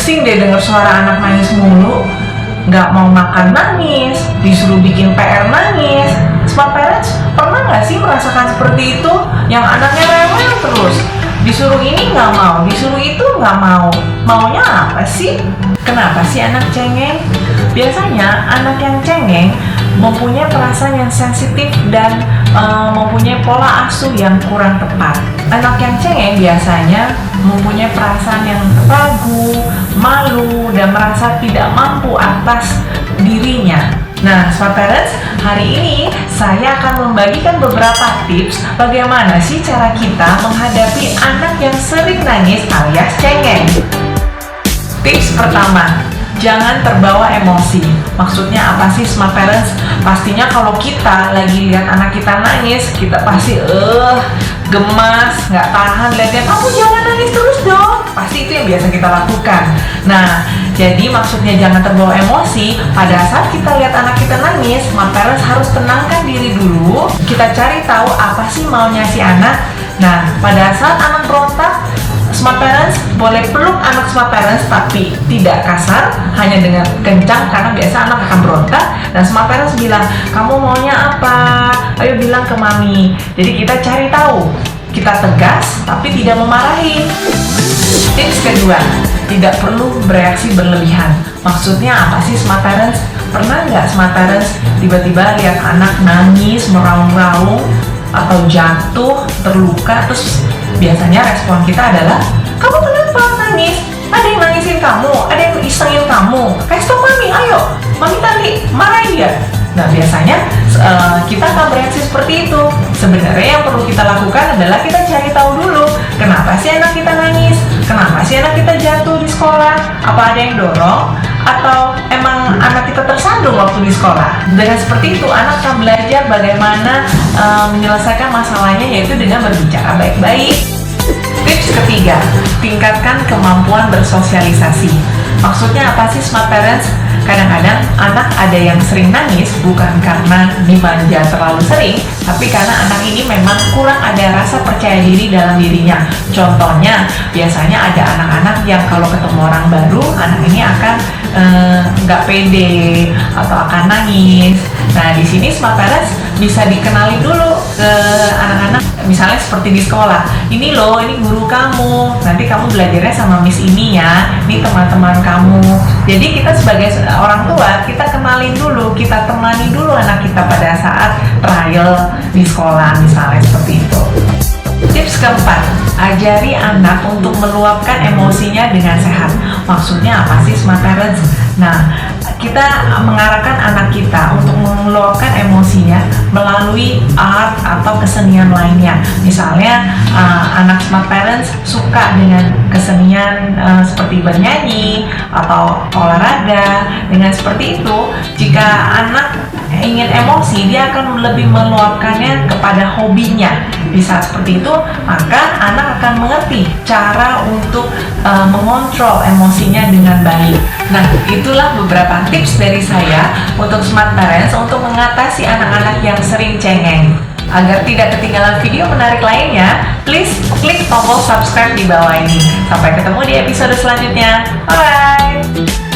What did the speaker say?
Pusing deh denger suara anak nangis mulu. Nggak mau makan nangis, disuruh bikin PR nangis. Smart parents pernah nggak sih merasakan seperti itu? Yang anaknya rewel terus, disuruh ini nggak mau, disuruh itu nggak mau. Maunya apa sih? Kenapa sih anak cengeng? Biasanya anak yang cengeng mempunyai perasaan yang sensitif dan mempunyai pola asuh yang kurang tepat. Anak yang cengeng biasanya mempunyai perasaan yang ragu, malu, dan merasa tidak mampu atas dirinya. Nah, Smart Parents, hari ini saya akan membagikan beberapa tips bagaimana sih cara kita menghadapi anak yang sering nangis alias cengeng. Tips pertama, jangan terbawa emosi. Maksudnya apa sih Smart Parents? Pastinya kalau kita lagi lihat anak kita nangis, kita pasti gemas, nggak tahan lihatnya, kamu jangan nangis terus dong. Pasti itu yang biasa kita lakukan. Nah, jadi maksudnya jangan terbawa emosi. Pada saat kita lihat anak kita nangis, Smart Parents harus tenangkan diri dulu. Kita cari tahu apa sih maunya si anak. Nah, pada saat anak berontak, Smart Parents boleh peluk anak Smart Parents tapi tidak kasar, hanya dengan kencang karena biasa anak akan berontak. Dan Smart Parents bilang, kamu maunya apa? Ayo bilang ke mami. Jadi kita cari tahu, kita tegas tapi tidak memarahi. Tips kedua, tidak perlu bereaksi berlebihan. Maksudnya apa sih Smart Parents? Pernah nggak Smart Parents tiba-tiba lihat anak nangis, meraung-raung, atau jatuh, terluka, terus biasanya respon kita adalah, kamu kenapa nangis? Ada yang nangisin kamu? Ada yang isengin kamu? Kasih tau mami, ayo. Mami tadi marahin dia. Nah, biasanya kita akan bereaksi seperti itu. Sebenarnya yang perlu kita lakukan adalah kita cari tahu dulu, kenapa sih anak kita nangis? Kenapa sih anak kita jatuh di sekolah? Apa ada yang dorong? Atau emang anak kita tersandung waktu di sekolah? Dengan seperti itu, anak akan belajar bagaimana menyelesaikan masalahnya, yaitu dengan berbicara baik-baik. Tips ketiga, tingkatkan kemampuan bersosialisasi. Maksudnya apa sih Smart Parents? Kadang-kadang anak ada yang sering nangis bukan karena dimanja terlalu sering, tapi karena anak ini memang kurang ada rasa percaya diri dalam dirinya. Contohnya, biasanya ada anak-anak yang kalau ketemu orang baru, anak ini akan nggak pede atau akan nangis. Nah, di sini Smart Parents bisa dikenalin dulu ke anak-anak, misalnya seperti di sekolah. Ini loh, ini guru kamu. Nanti kamu belajarnya sama Miss ini ya. Ini teman-teman kamu. Jadi kita sebagai orang tua, kita kenalin dulu, kita temani dulu anak kita pada saat trial di sekolah, misalnya seperti itu. Tips keempat, ajari anak untuk meluapkan emosinya dengan sehat. Maksudnya apa sih Smart Parents? Nah, kita mengarahkan anak kita untuk meluapkan emosinya melalui art atau kesenian lainnya. Misalnya anak Smart Parents suka dengan kesenian seperti bernyanyi atau olahraga. Dengan seperti itu, jika anak ingin emosi, dia akan lebih meluapkannya kepada hobinya. Di saat seperti itu, maka anak akan mengerti cara untuk mengontrol emosinya dengan baik. Nah, itulah beberapa tips dari saya untuk Smart Parents untuk mengatasi anak-anak yang sering cengeng. Agar tidak ketinggalan video menarik lainnya, please klik tombol subscribe di bawah ini. Sampai ketemu di episode selanjutnya. Bye!